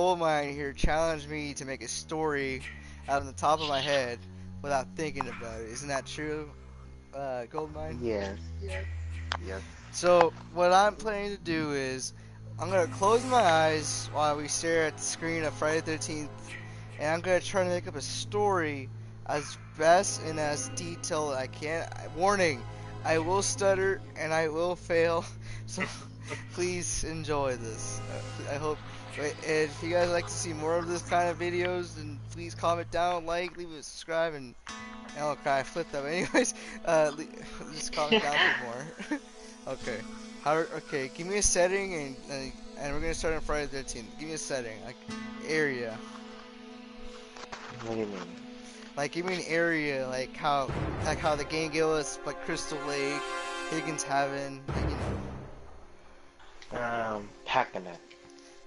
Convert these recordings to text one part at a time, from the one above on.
Goldmine here challenged me to make a story out of the top of my head without thinking about it. Isn't that true, Goldmine? Yes, yes, yes. So what I'm planning to do is I'm gonna close my eyes while we stare at the screen of Friday the 13th, and I'm gonna try to make up a story as best and as detailed as I can. Warning: I will stutter and I will fail, so please enjoy this. I hope. And if you guys like to see more of this kind of videos, then please comment down, like, leave a subscribe, and oh, okay, I flipped them. Anyways, just comment down for more. Okay. Okay, give me a setting and we're gonna start on Friday the 13th. Give me a setting, like area. What do you mean? Like give me an area, like how the game gave us, like Crystal Lake, Higgins Haven, like, Pakanek.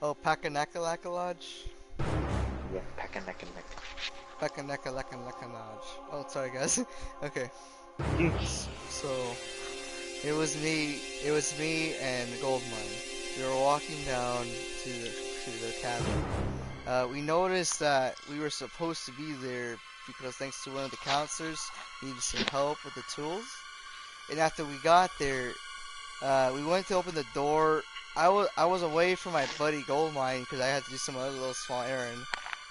oh, Pakanaka Lodge. Yeah, Pakanek. Pakanaka Lodge. Oh, sorry guys. Okay. So it was me and Goldmine. We were walking down to the cabin. We noticed that we were supposed to be there because thanks to one of the counselors, needed some help with the tools. And after we got there, we went to open the door. I was away from my buddy Goldmine because I had to do some other little small errand.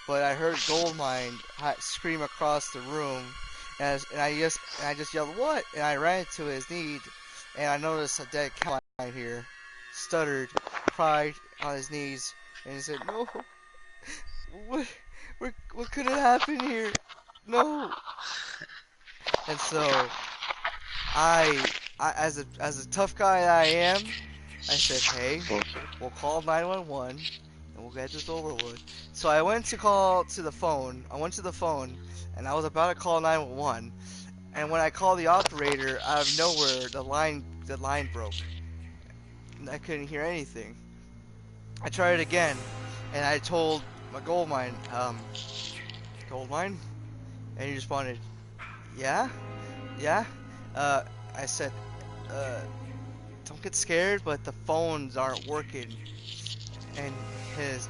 But I heard Goldmine scream across the room, and I just yelled what? And I ran to his need, and I noticed a dead cat here. Stuttered, cried on his knees, and he said, "No, what, what could have happened here? No." And so as a tough guy I am, I said, "Hey, Bullshit. we'll call 911 and we'll get this over with." So I went to call to the phone. I went to the phone and I was about to call 911. And when I called the operator, out of nowhere, the line broke. And I couldn't hear anything. I tried it again, and I told my Goldmine, Goldmine, and he responded, "Yeah, yeah." Uh, I said, uh, "Don't get scared, but the phones aren't working." And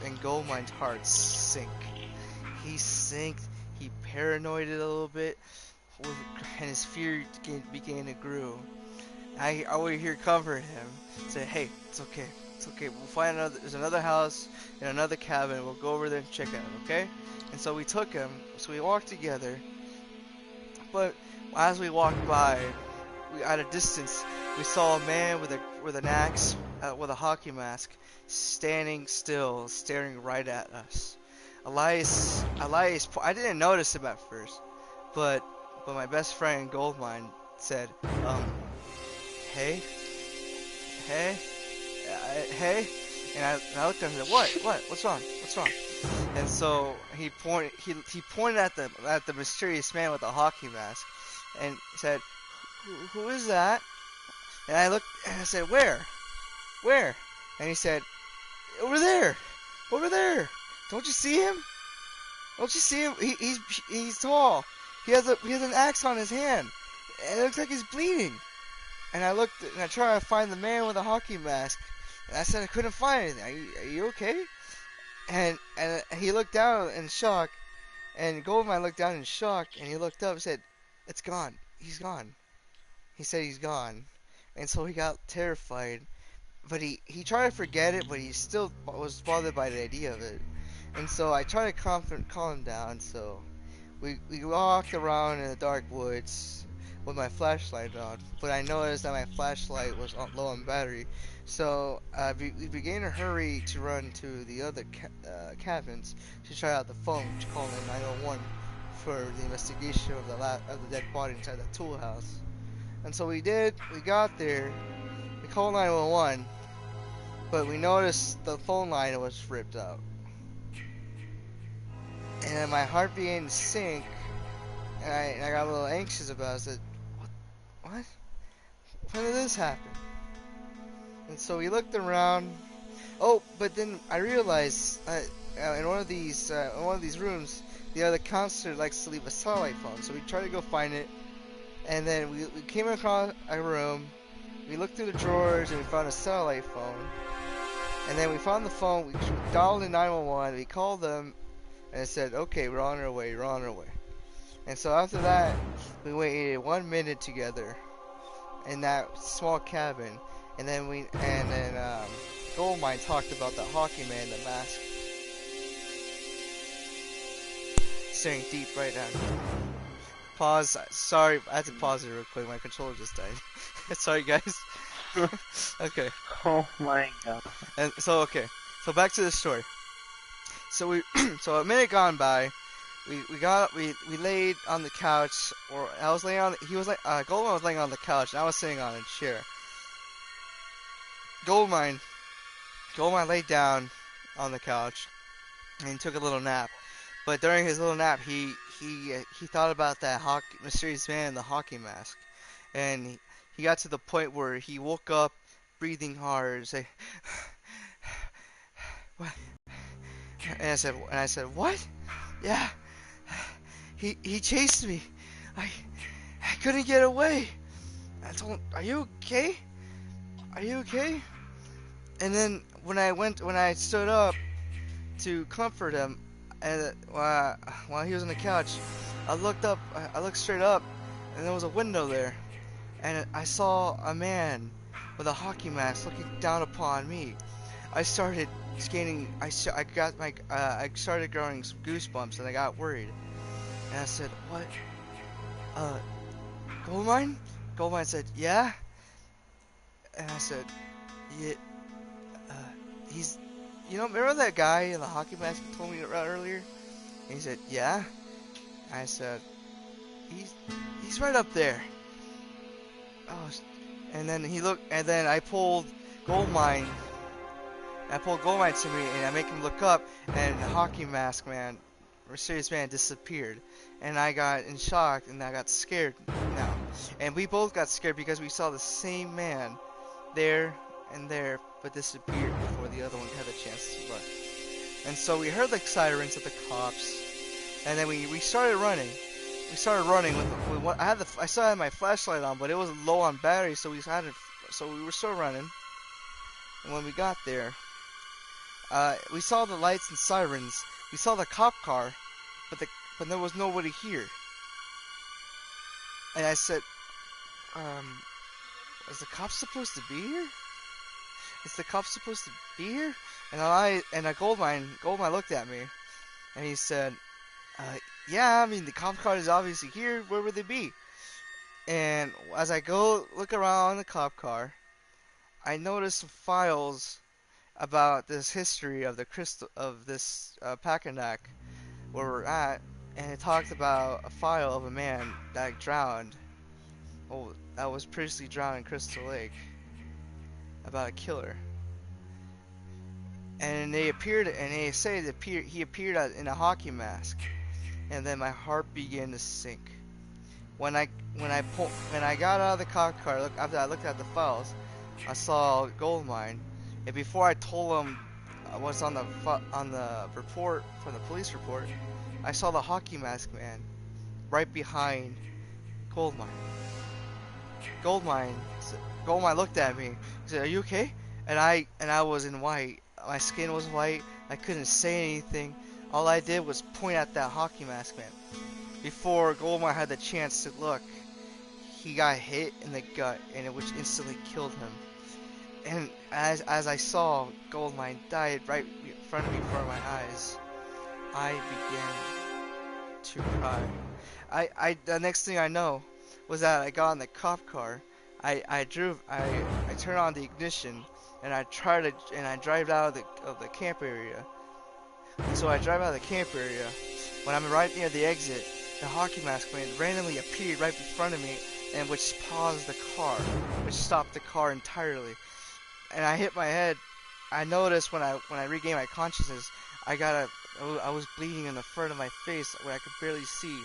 and Goldmine's heart sank. He sank. He paranoid a little bit, and his fear began to grow. I would hear comfort him, say, "Hey, it's okay, it's okay. We'll find another. There's another house in another cabin. We'll go over there and check it out, okay?" And so we took him. So we walked together. But as we walked by, at a distance, we saw a man with an axe, with a hockey mask, standing still, staring right at us. Elias. I didn't notice him at first, but my best friend Goldmine said, um, "Hey, hey, hey," and I looked at him and said, "What? What's wrong? What's wrong?" And so he pointed at the mysterious man with the hockey mask, and said, "Who is that?" And I looked and I said, Where?" And he said, "Over there, over there. Don't you see him? Don't you see him? He's tall. He has an axe on his hand, and it looks like he's bleeding." And I looked and I tried to find the man with the hockey mask, and I said I couldn't find anything. Are you okay? And he looked down in shock, and Goldmine looked down in shock, and he looked up and said, "It's gone. He's gone." He said he's gone, and so he got terrified. But he tried to forget it, but he still was bothered by the idea of it. And so I tried to calm him down. So we walked around in the dark woods with my flashlight on, but I noticed that my flashlight was low on battery. So we began to hurry to run to the other cabins to try out the phone to call in 911 for the investigation of the dead body inside the tool house. And so we did. We got there. We called 911, but we noticed the phone line was ripped out. And then my heart began to sink, and I got a little anxious about it. I said, "What? When did this happen?" And so we looked around. Oh, but then I realized in one of these rooms, the other counselor likes to leave a satellite phone. So we tried to go find it, and then we came across a room. We looked through the drawers and we found a satellite phone. And then we found the phone. We dialed in 911. We called them, and it said, "Okay, we're on our way. We're on our way." And so after that, we waited 1 minute together in that small cabin, and then Goldmine talked about the hockey man in the mask, staring deep right at me. Pause. Sorry, I had to pause it real quick. My controller just died. Sorry, guys. Okay. Oh my god. And so okay. So back to the story. So we so a minute gone by. We laid on the couch, or I was laying on. He was like Goldmine was laying on the couch, and I was sitting on a chair. Goldmine laid down on the couch, and he took a little nap. But during his little nap, he thought about that mysterious man in the hockey mask, and he got to the point where he woke up, breathing hard, say, "What?" And I said, "What? Yeah. He chased me. I couldn't get away." I told him, "Are you okay? Are you okay?" And then when I stood up to comfort him, and while he was on the couch, I looked straight up, and there was a window there, and I saw a man with a hockey mask looking down upon me. I started skating. I started growing some goosebumps, and I got worried. And I said, "What? Goldmine?" Goldmine said, "Yeah." And I said, "Yeah, he's, remember that guy in the hockey mask you told me about earlier?" And he said, "Yeah." And I said, he's right up there." Oh, and then he looked, and then I pulled Goldmine to me, and I make him look up, and the hockey mask man, mysterious man, disappeared. And I got in shock, and I got scared now. And we both got scared because we saw the same man there and there, but disappeared before the other one had a chance to run. And so we heard the sirens of the cops, and then we started running. We started running with I still had my flashlight on, but it was low on battery, so we were still running. And when we got there, we saw the lights and sirens. We saw the cop car, but there was nobody here. And I said, "Is the cop supposed to be here? Is the cop supposed to be here?" And Goldmine looked at me, and he said, "Yeah, I mean the cop car is obviously here. Where would they be?" And as I go look around the cop car, I noticed some files about this history of this Packanack where we're at, and it talked about a file of a man that drowned. Oh, that was previously drowned in Crystal Lake. About a killer. And they say he appeared in a hockey mask. And then my heart began to sink. When I got out of the cop car, after I looked at the files, I saw Goldmine. And before I told him what's on the report, from the police report, I saw the hockey mask man right behind Goldmine. Goldmine looked at me. He said, "Are you okay?" And I was in white. My skin was white. I couldn't say anything. All I did was point at that hockey mask man. Before Goldmine had the chance to look, he got hit in the gut, and which instantly killed him. And as I saw Goldmine died right in front of me, before my eyes, I began to cry. The next thing I know was that I got in the cop car. I turned on the ignition, and I drive out of the camp area. And so I drive out of the camp area. When I'm right near the exit, the hockey mask man randomly appeared right in front of me, and which paused the car, which stopped the car entirely. And I hit my head. I noticed when I regained my consciousness, I was bleeding in the front of my face where I could barely see.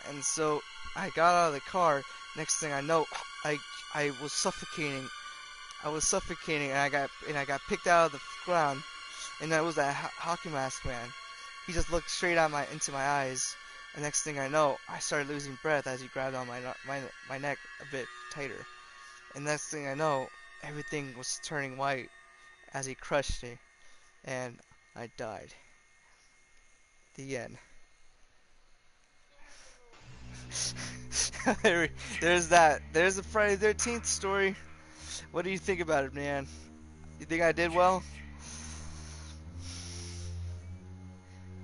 And so I got out of the car. Next thing I know, I was suffocating. And I got picked out of the ground. And that was that hockey mask man. He just looked straight into my eyes. And next thing I know, I started losing breath as he grabbed on my neck a bit tighter. And next thing I know, everything was turning white. as he crushed me, and I died. The end. There's that. There's the Friday the 13th story. What do you think about it, man? You think I did well?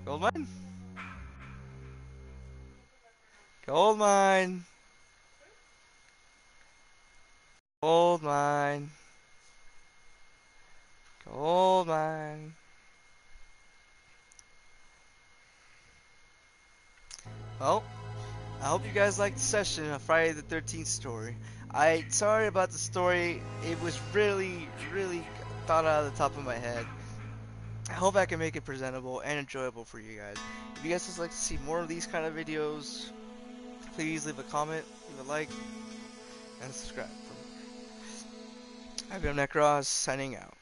Goldmine? Goldmine. Goldmine. Goldmine. Well, I hope you guys liked the session of Friday the 13th story. Sorry about the story. It was really thought out of the top of my head. I hope I can make it presentable and enjoyable for you guys. If you guys just like to see more of these kind of videos, please leave a comment, leave a like, and subscribe. I've been Necros, signing out.